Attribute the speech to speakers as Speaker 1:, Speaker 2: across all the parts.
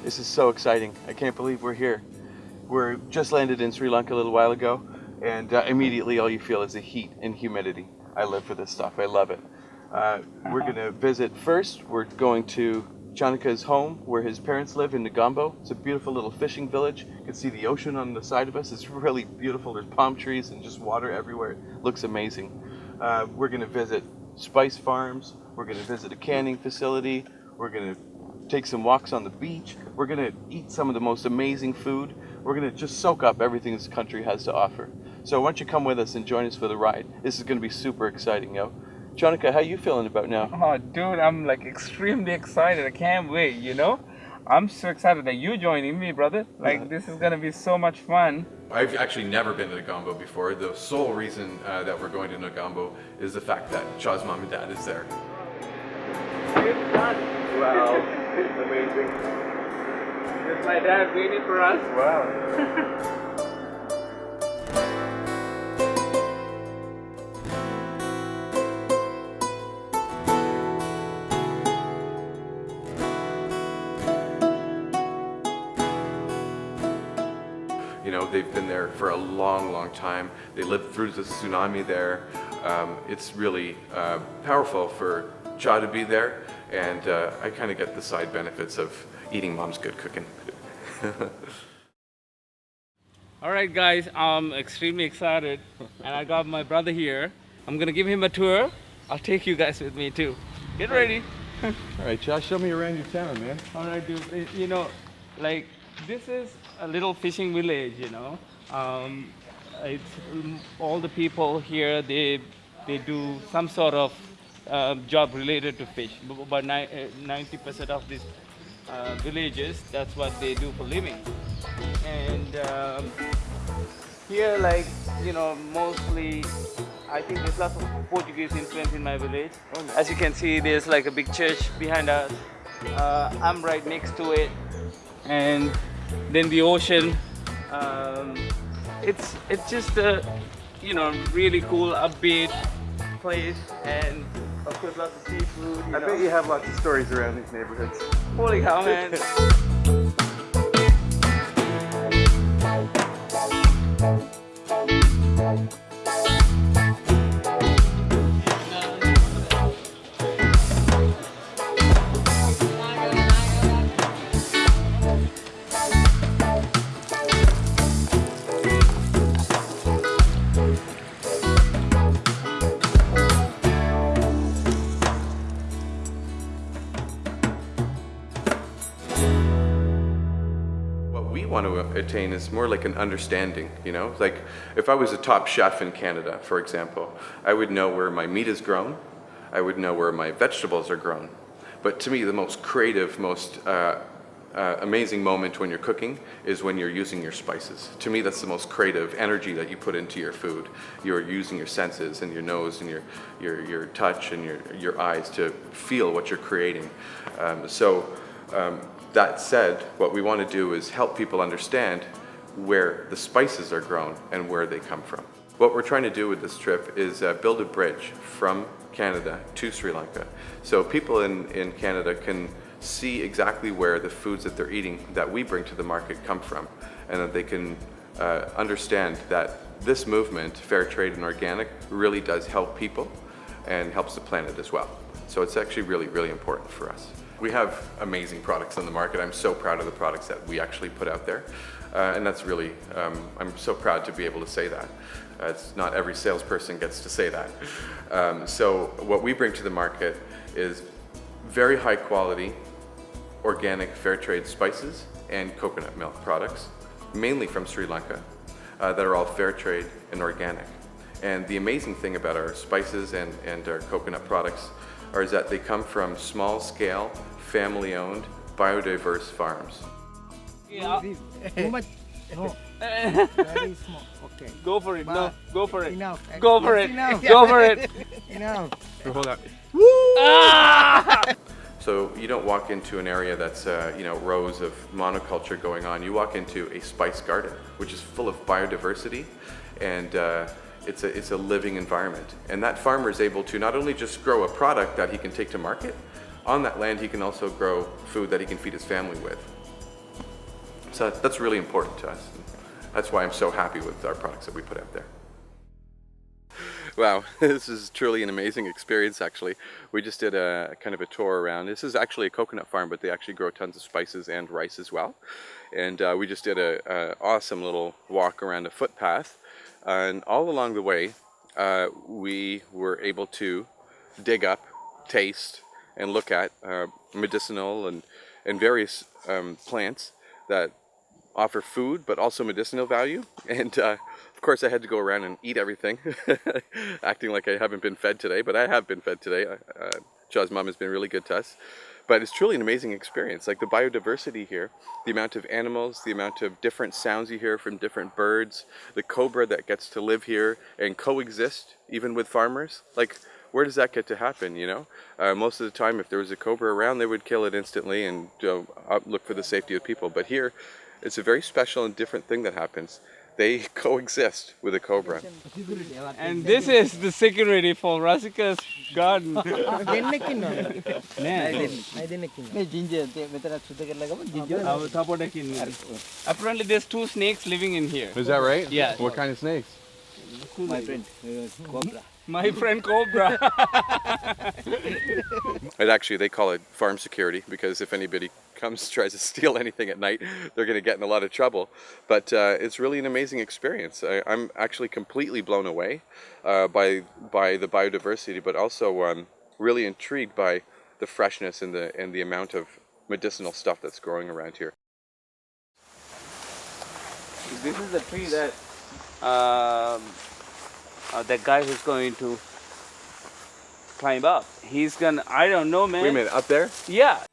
Speaker 1: This is so exciting. I can't believe we're here. We're just landed in Sri Lanka a little while ago, and immediately all you feel is the heat and humidity. I live for this stuff. I love it. We're going to visit first. We're going to Chanaka's home, where his parents live in Negombo. It's a beautiful little fishing village. You can see the ocean on the side of us. It's really beautiful. There's palm trees and just water everywhere. It looks amazing. We're going to visit spice farms. We're going to visit a canning facility. We're going to take some walks on the beach. We're going to eat some of the most amazing food. We're going to just soak up everything this country has to offer. So why don't you come with us and join us for the ride? This is going to be super exciting, yo. Chanaka, how you feeling about now?
Speaker 2: Oh, dude, I'm like extremely excited. I can't wait, you know? I'm so excited that you're joining me, brother. Like, this is going to be so much fun.
Speaker 3: I've actually never been to Negombo before. The sole reason that we're going to Negombo is the fact that Chaz mom and dad is there.
Speaker 2: Wow, amazing. There's my dad waiting for us. Wow.
Speaker 3: You know, they've been there for a long, long time. They lived through the tsunami there. It's really powerful for Cha to be there, and I kind of get the side benefits of eating mom's good cooking.
Speaker 2: All right, guys, I'm extremely excited, and I got my brother here. I'm gonna give him a tour. I'll take you guys with me too. Get ready.
Speaker 1: All right, Josh, show me around your town, man.
Speaker 2: All right, dude. You know, like, this is a little fishing village. You know, it's all the people here. They do some sort of job related to fish. But 90% of these villages, that's what they do for living. And here, like, you know, mostly, I think there's lots of Portuguese influence in my village. As you can see, there's like a big church behind us. I'm right next to it, and then the ocean. It's just a, you know, really cool, upbeat place, and of course lots of seafood.
Speaker 1: I bet you have lots of stories around these neighborhoods.
Speaker 2: Holy cow, man!
Speaker 3: Want to attain is more like an understanding, you know? Like, if I was a top chef in Canada, for example, I would know where my meat is grown, I would know where my vegetables are grown. But to me, the most creative, most amazing moment when you're cooking is when you're using your spices. To me, that's the most creative energy that you put into your food. You're using your senses and your nose and your touch and your eyes to feel what you're creating. That said, what we want to do is help people understand where the spices are grown and where they come from. What we're trying to do with this trip is build a bridge from Canada to Sri Lanka. So people in Canada can see exactly where the foods that they're eating that we bring to the market come from, and that they can understand that this movement, fair trade and organic, really does help people and helps the planet as well. So it's actually really, really important for us. We have amazing products on the market. I'm so proud of the products that we actually put out there. And that's really, I'm so proud to be able to say that. It's not every salesperson gets to say that. So what we bring to the market is very high quality, organic fair trade spices and coconut milk products, mainly from Sri Lanka, that are all fair trade and organic. And the amazing thing about our spices and our coconut products is that they come from small scale, family owned, biodiverse farms.
Speaker 2: Yeah.
Speaker 4: Too much? No. Very small. Okay.
Speaker 2: Go for it. No, go for it.
Speaker 4: Enough.
Speaker 2: Go for it.
Speaker 4: Enough.
Speaker 2: Go for it.
Speaker 4: Enough.
Speaker 3: So hold on.
Speaker 2: Ah!
Speaker 3: So you don't walk into an area that's you know, rows of monoculture going on. You walk into a spice garden, which is full of biodiversity, and it's a living environment. And that farmer is able to not only just grow a product that he can take to market, on that land he can also grow food that he can feed his family with. So that's really important to us. That's why I'm so happy with our products that we put out there. Wow, this is truly an amazing experience actually. We just did a kind of a tour around. This is actually a coconut farm, but they actually grow tons of spices and rice as well. And we just did a awesome little walk around a footpath. And all along the way, we were able to dig up, taste, and look at medicinal and various plants that offer food but also medicinal value. And of course I had to go around and eat everything, acting like I haven't been fed today, but I have been fed today. Chaz's mom has been really good to us. But it's truly an amazing experience. Like the biodiversity here, the amount of animals, the amount of different sounds you hear from different birds, the cobra that gets to live here and coexist even with farmers. Like, where does that get to happen, you know? Most of the time, if there was a cobra around, they would kill it instantly and look for the safety of people. But here, it's a very special and different thing that happens. They coexist with a cobra.
Speaker 2: And this is the security for Rasika's garden. Apparently there's 2 snakes living in here.
Speaker 3: Is that right?
Speaker 2: Yeah.
Speaker 3: What kind of snakes?
Speaker 4: My friend, cobra.
Speaker 2: My friend Cobra.
Speaker 3: And actually, they call it farm security because if anybody comes tries to steal anything at night, they're going to get in a lot of trouble. But it's really an amazing experience. I'm actually completely blown away by the biodiversity, but also really intrigued by the freshness and the amount of medicinal stuff that's growing around here.
Speaker 2: This is the tree that that guy who's going to climb up. He's gonna, I don't know, man.
Speaker 3: Wait a minute, up there?
Speaker 2: Yeah.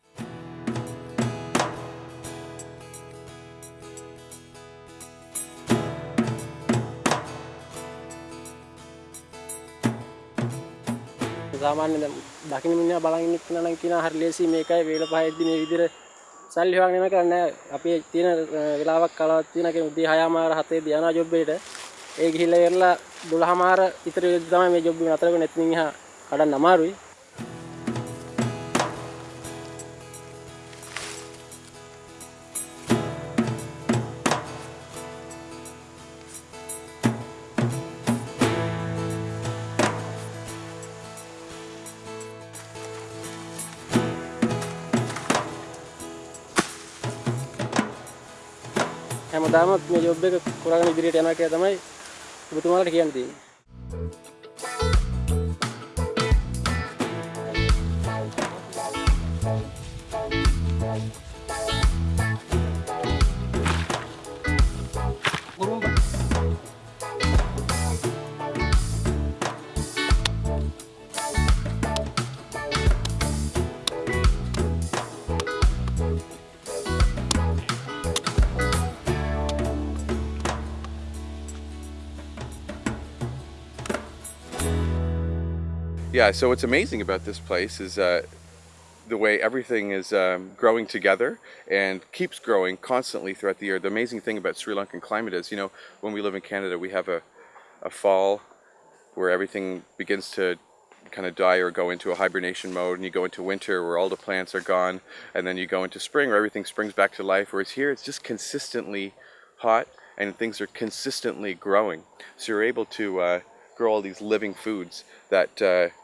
Speaker 5: සාමාන්‍ය දකින්න මිනිහා බලන් ඉන්න කෙනා නම් කියනවා හරි ලේසි මේකයි වේල පහෙද්දි මේ විදිහට සල්ලි හොයන්න නෙමෙයි කරන්නේ අපි තියෙන වෙලාවක් කාලයක් තියෙන කෙනෙක් උදේ 6:00 7 දී යනවා ජොබ් එකට ඒ ගිහිල්ලා ඉවරලා 12:00 විතර තමයි මේ ජොබ් එක නතර වෙන්නේ නැත්නම් මිනිහා කඩන්න අමාරුයි හැමදාමත් මේ ජොබ් එක කරගෙන ඉදිරියට යනවා කියලා තමයි ඔබතුමාලට කියන්න තියෙන්නේ.
Speaker 3: Yeah, so what's amazing about this place is the way everything is growing together and keeps growing constantly throughout the year. The amazing thing about Sri Lankan climate is, you know, when we live in Canada, we have a fall where everything begins to kind of die or go into a hibernation mode, and you go into winter where all the plants are gone, and then you go into spring where everything springs back to life, whereas here it's just consistently hot and things are consistently growing. So you're able to grow all these living foods that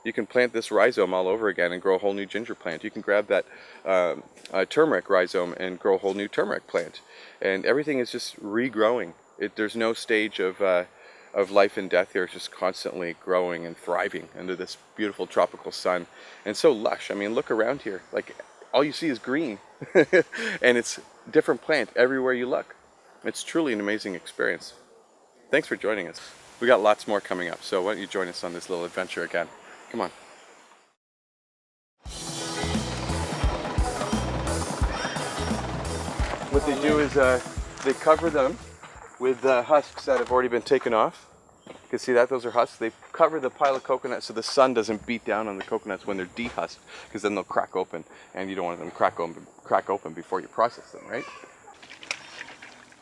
Speaker 3: you can plant this rhizome all over again and grow a whole new ginger plant. You can grab that turmeric rhizome and grow a whole new turmeric plant. And everything is just regrowing. There's no stage of life and death here. It's just constantly growing and thriving under this beautiful tropical sun. And so lush. I mean, look around here. Like, all you see is green. And it's different plant everywhere you look. It's truly an amazing experience. Thanks for joining us. We got lots more coming up, so why don't you join us on this little adventure again? Come on.
Speaker 1: What they do is they cover them with husks that have already been taken off. You can see that, those are husks. They cover the pile of coconuts so the sun doesn't beat down on the coconuts when they're dehusked, because then they'll crack open, and you don't want them to crack open before you process them, right?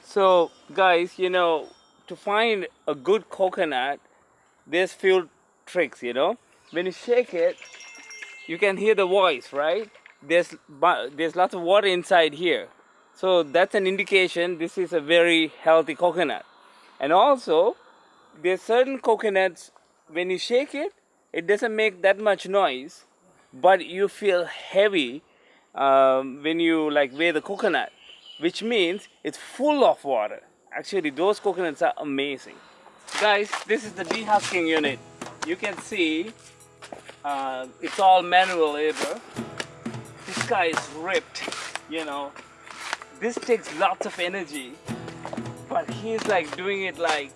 Speaker 2: So guys, you know, to find a good coconut, there's few tricks, you know. When you shake it, you can hear the voice, right? There's lots of water inside here. So that's an indication this is a very healthy coconut. And also, there's certain coconuts, when you shake it, it doesn't make that much noise, but you feel heavy when you like weigh the coconut, which means it's full of water. Actually, those coconuts are amazing. Guys, this is the dehusking unit. You can see it's all manual labor. This guy is ripped, you know. This takes lots of energy, but he's like doing it like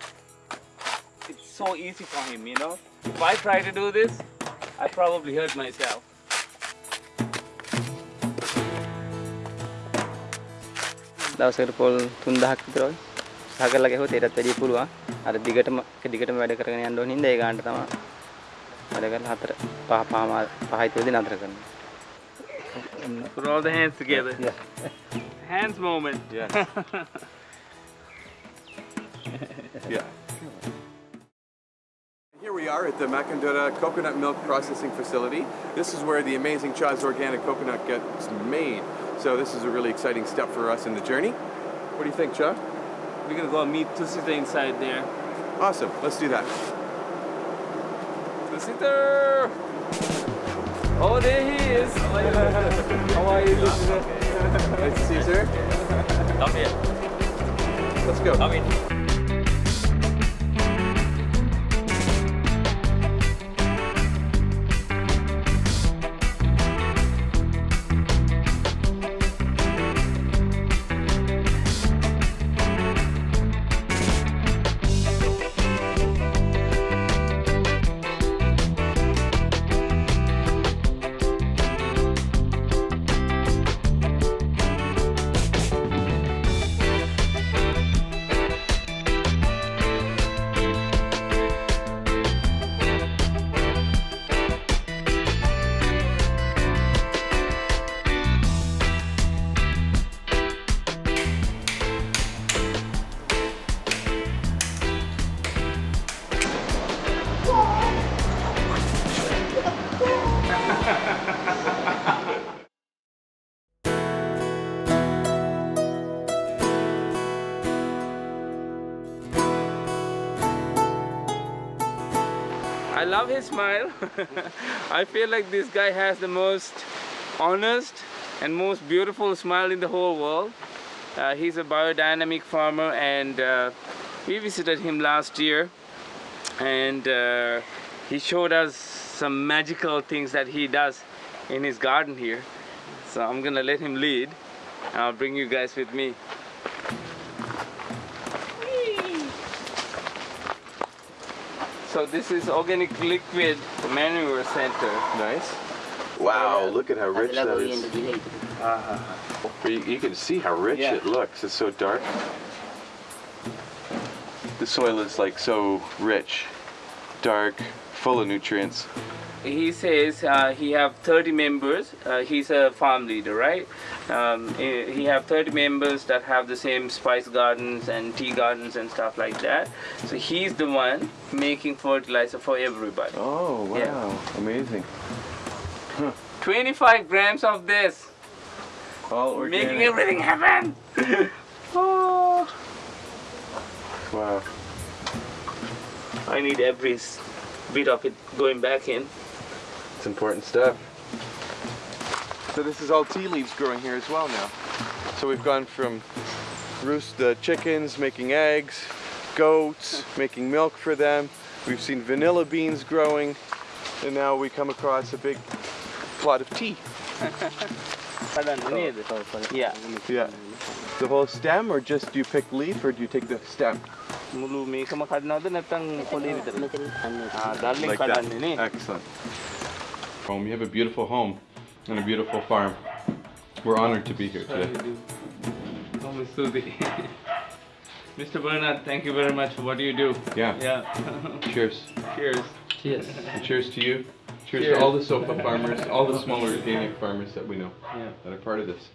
Speaker 2: it's so easy for him, you know. If I try to do this, I probably hurt myself.
Speaker 6: දවසකට පොල් 3000ක් විතර වගේ සහකරලා ගහුවොත් ඒකටත් වැඩිය පුළුවන්. අර දිගටම වැඩ කරගෙන යන්න ඕන හින්දා ඒ ගානට තමයි වැඩ කරලා 5යි තුරදී නතර කරනවා.
Speaker 2: Put all the hands together.
Speaker 6: Yeah.
Speaker 2: Hands moment.
Speaker 1: Yeah. Yeah.
Speaker 3: Here we are at the Makandura Coconut Milk Processing Facility. This is where the amazing Chaz organic coconut gets made. So this is a really exciting step for us in the journey. What do you think, Chaz?
Speaker 2: We're gonna go meet Tusita inside there.
Speaker 3: Awesome. Let's do that.
Speaker 2: Tusita! Oh, there he is. How are you, Tusita?
Speaker 3: Nice to see you, sir.
Speaker 6: Come here.
Speaker 3: Let's go.
Speaker 6: Come in.
Speaker 2: I love his smile. I feel like this guy has the most honest and most beautiful smile in the whole world. He's a biodynamic farmer, and we visited him last year, and he showed us some magical things that he does in his garden here. So I'm gonna let him lead, and I'll bring you guys with me. So this is organic liquid manure center.
Speaker 1: Nice. Wow, look at how rich that is. You can see how rich
Speaker 2: Yeah.
Speaker 1: it looks. It's so dark. The soil is like so rich, dark, full of nutrients.
Speaker 2: He says he have 30 members. He's a farm leader, right? He have 30 members that have the same spice gardens and tea gardens and stuff like that. So he's the one making fertilizer for everybody.
Speaker 1: Oh, wow.
Speaker 2: Yeah.
Speaker 1: Amazing.
Speaker 2: 25 grams of this,
Speaker 1: All organic.
Speaker 2: making everything happen. Oh,
Speaker 1: Wow.
Speaker 2: I need every bit of it going back in.
Speaker 1: It's important stuff. So this is all tea leaves growing here as well now. So we've gone from roost the chickens, making eggs, goats, making milk for them. We've seen vanilla beans growing, and now we come across a big plot of tea.
Speaker 2: Yeah.
Speaker 1: Yeah. The whole stem, or just do you pick leaf, or do you take the stem?
Speaker 2: මුළු මේකම කඩනවද නැත්නම් කොළේ විතරද? දල්ලෙන්
Speaker 1: Like that.
Speaker 2: කඩන්නේ නේ.
Speaker 1: Excellent. Home. You have a beautiful home and a beautiful farm. We're honored to be here today.
Speaker 2: Mr. Bernard, thank you very much for what you do.
Speaker 1: Yeah.
Speaker 2: Yeah.
Speaker 1: Cheers.
Speaker 2: Cheers.
Speaker 6: Cheers.
Speaker 1: And cheers to you. Cheers
Speaker 2: Cheers.
Speaker 1: to all the SOFA farmers, all the smaller organic farmers that we know
Speaker 2: Yeah.
Speaker 1: that are part of this.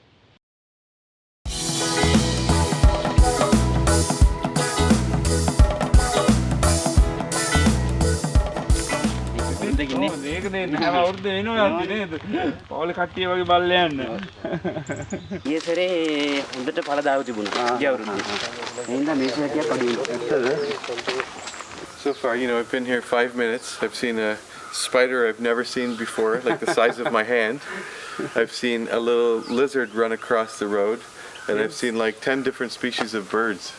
Speaker 6: දෙකින්
Speaker 2: මේක දෙන්න හැම අවුරුද්දම එනවා අපි නේද? ඕලේ කට්ටිය වගේ බල්ල යන්න.
Speaker 7: ඊයේ සැරේ හොඳට පළදාව තිබුණා. ගිය අවුරුද්දේ. එහෙනම් මේ සැරේ අඩුයි.
Speaker 3: So far, I've been here 5 minutes. I've seen a spider I've never seen before, like the size of my hand. I've seen a little lizard run across the road, and I've seen like 10 different species of birds.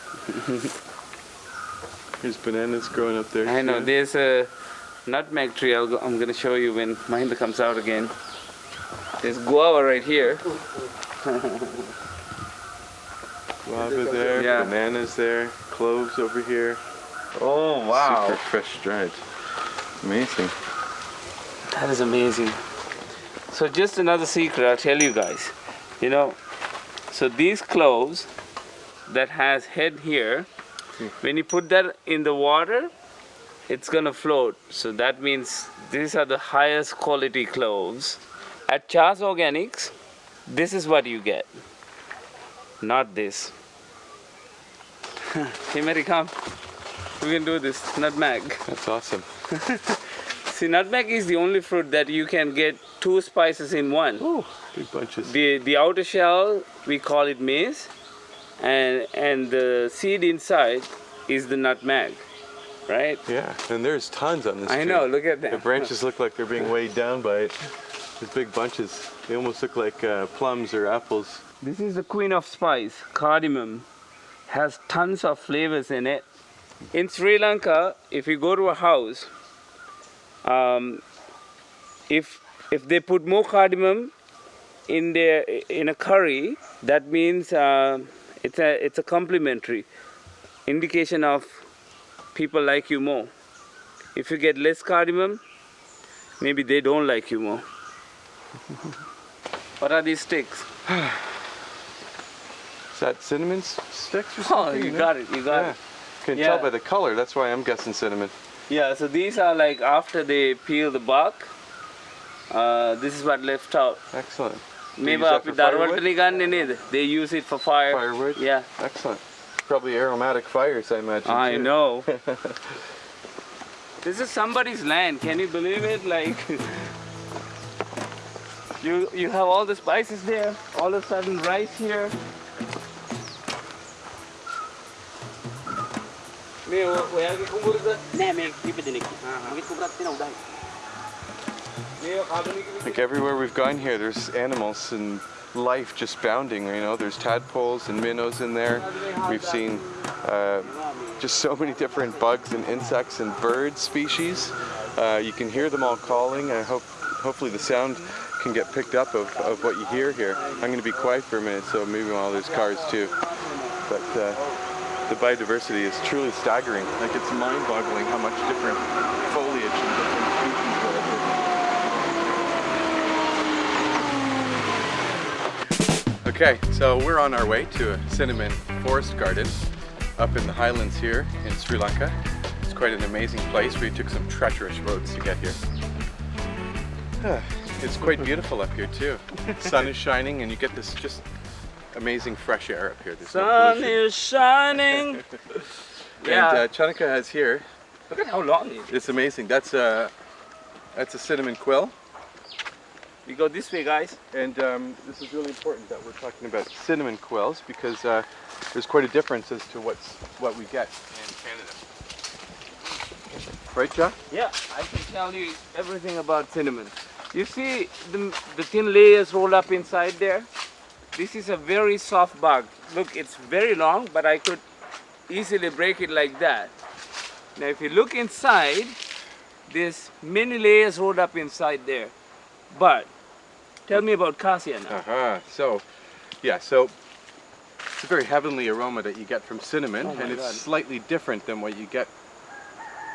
Speaker 3: There's bananas growing up there.
Speaker 2: I know, there's a nutmeg tree I'm going to show you when Mahinda comes out again. There's guava right here.
Speaker 3: Guava there,
Speaker 2: Yeah.
Speaker 3: bananas there, cloves over here.
Speaker 2: Oh, wow.
Speaker 3: Super fresh dried. Amazing.
Speaker 2: That is amazing. So just another secret I'll tell you guys. So these cloves that has head here, when you put that in the water, it's gonna float. So that means these are the highest quality cloves. At Chaz Organics, this is what you get, not this. Hey Mary, come. We can do this. Nutmeg.
Speaker 3: That's awesome.
Speaker 2: See, nutmeg is the only fruit that you can get 2 spices in one.
Speaker 3: Oh, big bunches.
Speaker 2: The outer shell, we call it maize, and the seed inside is the nutmeg, right?
Speaker 3: Yeah, and there's tons on this
Speaker 2: I
Speaker 3: tree.
Speaker 2: know, look at
Speaker 3: The
Speaker 2: that.
Speaker 3: branches look like they're being weighed down by it. There's big bunches. They almost look like plums or apples.
Speaker 2: This is the queen of spice, cardamom. Has tons of flavors in it. In Sri Lanka, if you go to a house, if they put more cardamom in a curry, that means it's a complimentary indication of people like you more. If you get less cardamom, maybe they don't like you more. What are these sticks?
Speaker 3: Is that cinnamon sticks or
Speaker 2: Oh,
Speaker 3: something?
Speaker 2: you got it, you got
Speaker 3: Yeah.
Speaker 2: it.
Speaker 3: You can
Speaker 2: Yeah.
Speaker 3: tell by the color. That's why I'm guessing cinnamon.
Speaker 2: Yeah, so these are like after they peel the bark, this is what left out.
Speaker 3: Excellent.
Speaker 2: Maybe
Speaker 3: use that for firewood?
Speaker 2: they use it for fire.
Speaker 3: Firewood?
Speaker 2: Yeah.
Speaker 3: Excellent. Probably aromatic fires, I imagine.
Speaker 2: I
Speaker 3: too.
Speaker 2: know. This is somebody's land. Can you believe it? Like you have all the spices there. All of a sudden, rice here. මේ ඔයාගේ කුඹුරද?
Speaker 7: නෑ මේ කීප දෙනෙක්. මගේ කුඹරක් තියෙන උඩයි.
Speaker 2: මේ කාබනික
Speaker 3: Like everywhere we've gone here, there's animals and life just bounding. There's tadpoles and minnows in there. We've seen just so many different bugs and insects and bird species. You can hear them all calling. Hopefully the sound can get picked up of what you hear here. I'm going to be quiet for a minute, so maybe while there's cars too. But the biodiversity is truly staggering. Like, it's mind-boggling how much different foliage and different species there is. Okay, so we're on our way to a cinnamon forest garden up in the highlands here in Sri Lanka. It's quite an amazing place. We took some treacherous roads to get here. It's quite beautiful up here too. Sun is shining and you get this just amazing fresh air up here. There's no
Speaker 2: sun
Speaker 3: pollution.
Speaker 2: is shining. Yeah.
Speaker 3: And Chanaka has here,
Speaker 2: Look at how long it is.
Speaker 3: it's amazing. That's a cinnamon quill.
Speaker 2: We go this way, guys.
Speaker 3: And this is really important that we're talking about cinnamon quills because there's quite a difference as to what we get in Canada. Right, Cha?
Speaker 2: Yeah, I can tell you everything about cinnamon. You see the thin layers rolled up inside there? This is a very soft bark. Look, it's very long, but I could easily break it like that. Now if you look inside, there's many layers rolled up inside there. But tell me about cassia now.
Speaker 3: So it's a very heavenly aroma that you get from cinnamon,
Speaker 2: Oh my
Speaker 3: and it's
Speaker 2: God.
Speaker 3: slightly different than what you get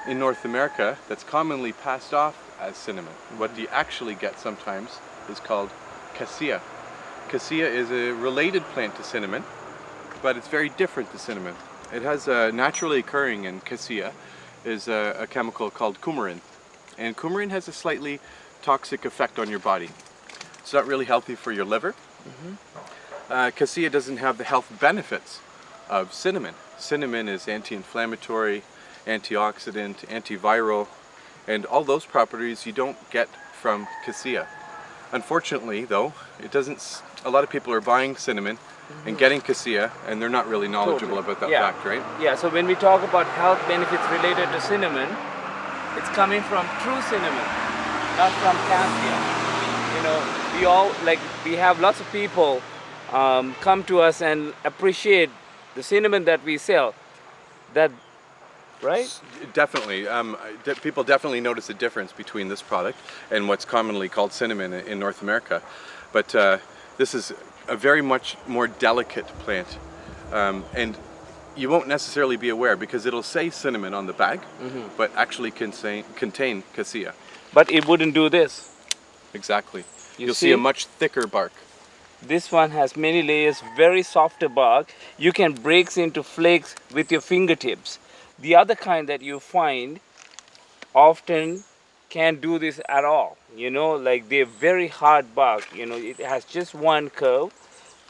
Speaker 3: in North America that's commonly passed off as cinnamon. What you actually get sometimes is called cassia. Cassia is a related plant to cinnamon, but it's very different to cinnamon. It has naturally occurring in cassia is a chemical called coumarin, and coumarin has a slightly toxic effect on your body. It's not really healthy for your liver. Cassia doesn't have the health benefits of cinnamon. Cinnamon is anti-inflammatory, antioxidant, antiviral, And all those properties you don't get from cassia. Unfortunately, though, it doesn't. A lot of people are buying cinnamon and getting cassia, and they're not really knowledgeable about that fact, right?
Speaker 2: Yeah, so when we talk about health benefits related to cinnamon, it's coming from true cinnamon, not from cassia. You know, we have lots of people come to us and appreciate the cinnamon that we sell. That, right?
Speaker 3: Definitely. People definitely notice a difference between this product and what's commonly called cinnamon in North America. But this is a very much more delicate plant. And you won't necessarily be aware because it'll say cinnamon on the bag, but actually contain cassia.
Speaker 2: But it wouldn't do this.
Speaker 3: Exactly. You'll
Speaker 2: see
Speaker 3: see a much thicker bark.
Speaker 2: This one has many layers, very softer bark. You can break into flakes with your fingertips. The other kind that you find often can't do this at all. You know, like they're very hard bark. You know, it has just one curve,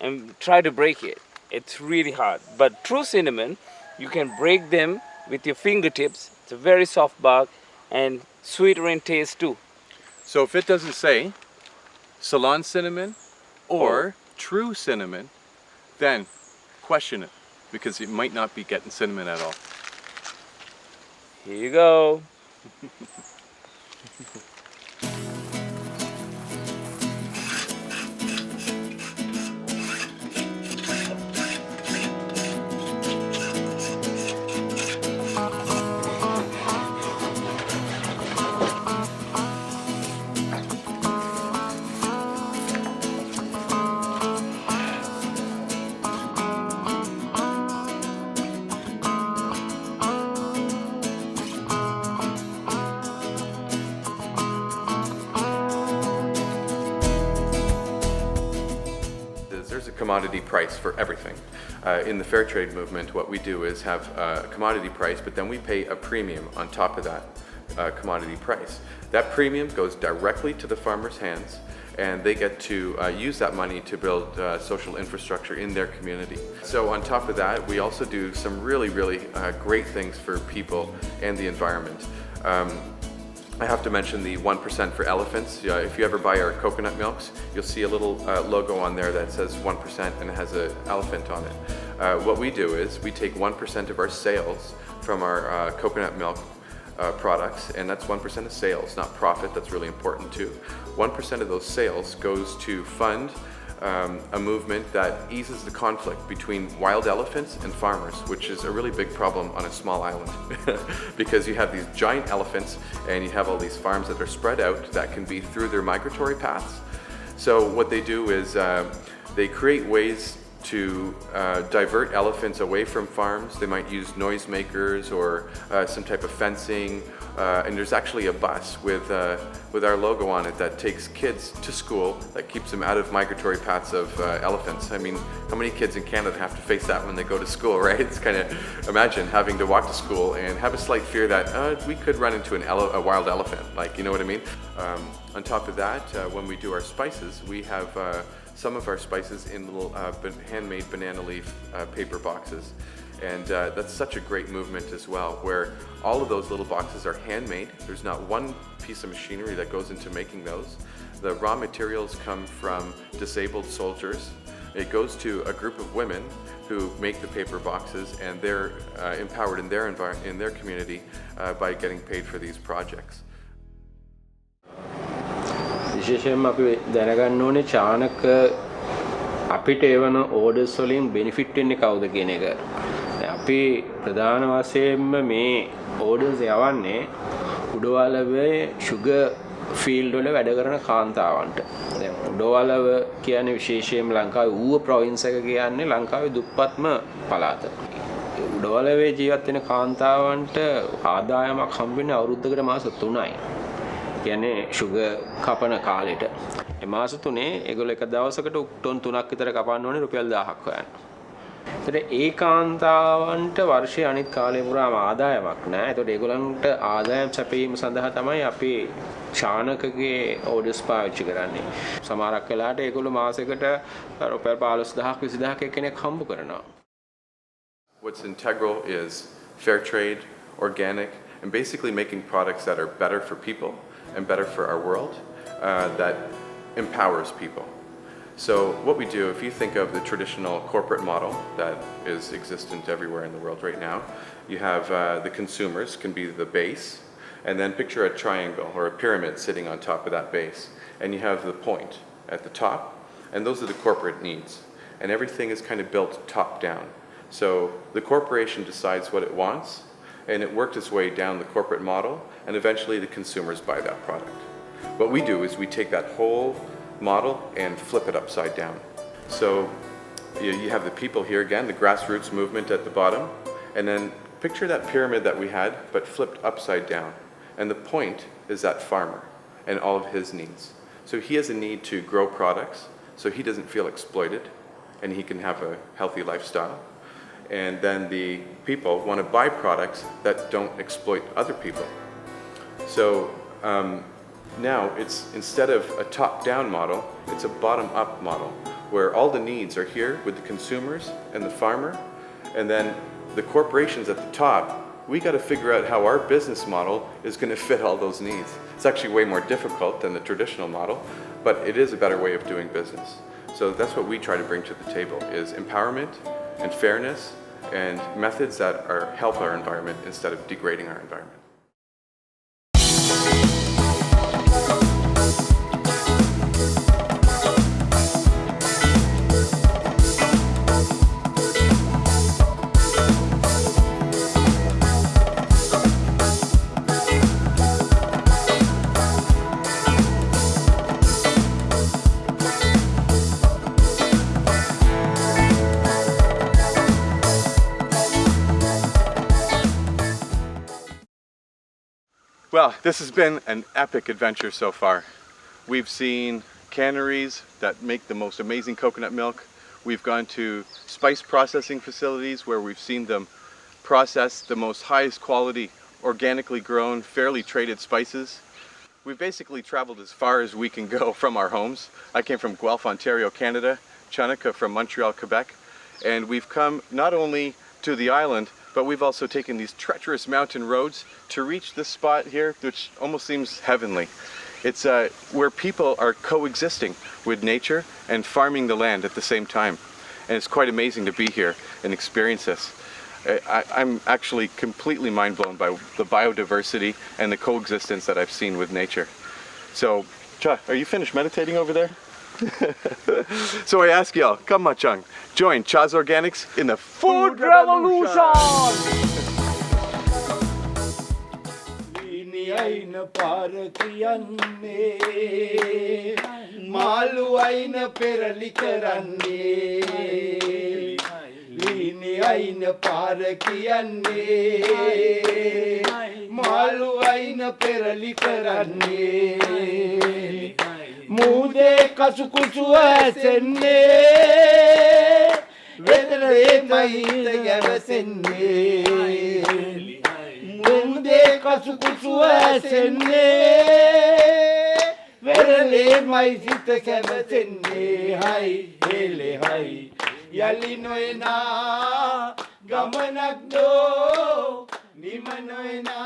Speaker 2: and try to break it. It's really hard. But true cinnamon, you can break them with your fingertips. It's a very soft bark and sweeter in taste too.
Speaker 3: So if it doesn't say Ceylon cinnamon or true cinnamon, then question it because you might not be getting cinnamon at all.
Speaker 2: Here you go.
Speaker 3: There's a commodity price for everything. In the fair trade movement, what we do is have a commodity price, but then we pay a premium on top of that commodity price. That premium goes directly to the farmer's hands, and they get to use that money to build social infrastructure in their community. So on top of that, we also do some really, really great things for people and the environment. I have to mention the 1% for elephants. If you ever buy our coconut milks, you'll see a little logo on there that says 1% and it has an elephant on it. What we do is we take 1% of our sales from our coconut milk products, and that's 1% of sales, not profit. That's really important too. 1% of those sales goes to fund a movement that eases the conflict between wild elephants and farmers, which is a really big problem on a small island because you have these giant elephants and you have all these farms that are spread out that can be through their migratory paths. So what they do is they create ways to divert elephants away from farms. They might use noisemakers or some type of fencing, and there's actually a bus with our logo on it that takes kids to school, that keeps them out of migratory paths of elephants. I mean, how many kids in Canada have to face that when they go to school, right? It's kind of, imagine having to walk to school and have a slight fear that we could run into a wild elephant, like, you know what I mean? On top of that, when we do our spices, we have some of our spices in little handmade banana leaf paper boxes. And that's such a great movement as well, where all of those little boxes are handmade. There's not one piece of machinery that goes into making those. The raw materials come from disabled soldiers. It goes to a group of women who make the paper boxes, and they're empowered in their community by getting paid for these projects.
Speaker 8: විශේෂයෙන්ම අපි දැනගන්න ඕනේ චානක අපිට එවන orders වලින් benefit වෙන්නේ කවුද කියන එක. අපි ප්‍රධාන වශයෙන්ම මේ ඕඩර්ස් යවන්නේ උඩවලවේ ෂුගර් ෆීල්ඩ් වල වැඩ කරන කාන්තාවන්ට. දැන් උඩවලව කියන්නේ විශේෂයෙන්ම ලංකාවේ ඌව ප්‍රොවින්ස් එක කියන්නේ ලංකාවේ දුප්පත්ම පළාත. උඩවලවේ ජීවත් වෙන කාන්තාවන්ට ආදායමක් හම්බ වෙන්නේ අවුරුද්දකට මාස 3යි. කියන්නේ ෂුගර් කපන කාලෙට. ඒ මාස 3 ඒගොල්ලෝ එක දවසකට ටොන් 3ක් විතර කපන්න ඕනේ රුපියල් 1000ක් හොයන්න. ඒතර ඒ කාන්තාවන්ට වර්ෂයේ අනිත් කාලය පුරාම ආදායමක් නැහැ. ඒතකොට ඒගොල්ලන්ට ආදායම් සැපයීම සඳහා තමයි අපි ශානකගේ ඕඩර්ස් පාවිච්චි කරන්නේ. සමහරක් වෙලාවට ඒගොල්ලෝ මාසෙකට රුපියල් 15000ක් 20000ක් කෙනෙක් හම්බ කරනවා.
Speaker 3: What's integral is fair trade, organic, and basically making products that are better for people and better for our world, that empowers people. So what we do, if you think of the traditional corporate model that is existent everywhere in the world right now, you have the consumers can be the base, and then picture a triangle or a pyramid sitting on top of that base, and you have the point at the top, and those are the corporate needs. And everything is kind of built top down. So the corporation decides what it wants, and it worked its way down the corporate model, and eventually the consumers buy that product. What we do is we take that whole model and flip it upside down. So you have the people here again, the grassroots movement at the bottom, and then picture that pyramid that we had, but flipped upside down. And the point is that farmer and all of his needs. So he has a need to grow products so he doesn't feel exploited and he can have a healthy lifestyle. And then the people want to buy products that don't exploit other people. So now it's, instead of a top-down model, it's a bottom-up model where all the needs are here with the consumers and the farmer, and then the corporations at the top, we got to figure out how our business model is going to fit all those needs. It's actually way more difficult than the traditional model, but it is a better way of doing business. So that's what we try to bring to the table, is empowerment and fairness and methods that help our environment instead of degrading our environment.
Speaker 1: Well, this has been an epic adventure so far. We've seen canneries that make the most amazing coconut milk. We've gone to spice processing facilities where we've seen them process the most highest quality, organically grown, fairly traded spices. We've basically traveled as far as we can go from our homes. I came from Guelph, Ontario, Canada, Chanaka from Montreal, Quebec, and we've come not only to the island, but we've also taken these treacherous mountain roads to reach this spot here, which almost seems heavenly. It's where people are coexisting with nature and farming the land at the same time. And it's quite amazing to be here and experience this. I'm actually completely mind blown by the biodiversity and the coexistence that I've seen with nature. So, Cha, are you finished meditating over there? So I ask y'all, come Machang, join Chaz Organics in the food revolution!
Speaker 9: Mude kasukusu asenne vedre mahita yavasenne Mude kasukusu asenne vedre mahita yavasenne Hai hele hai yalinoena gamanakdo nimanoena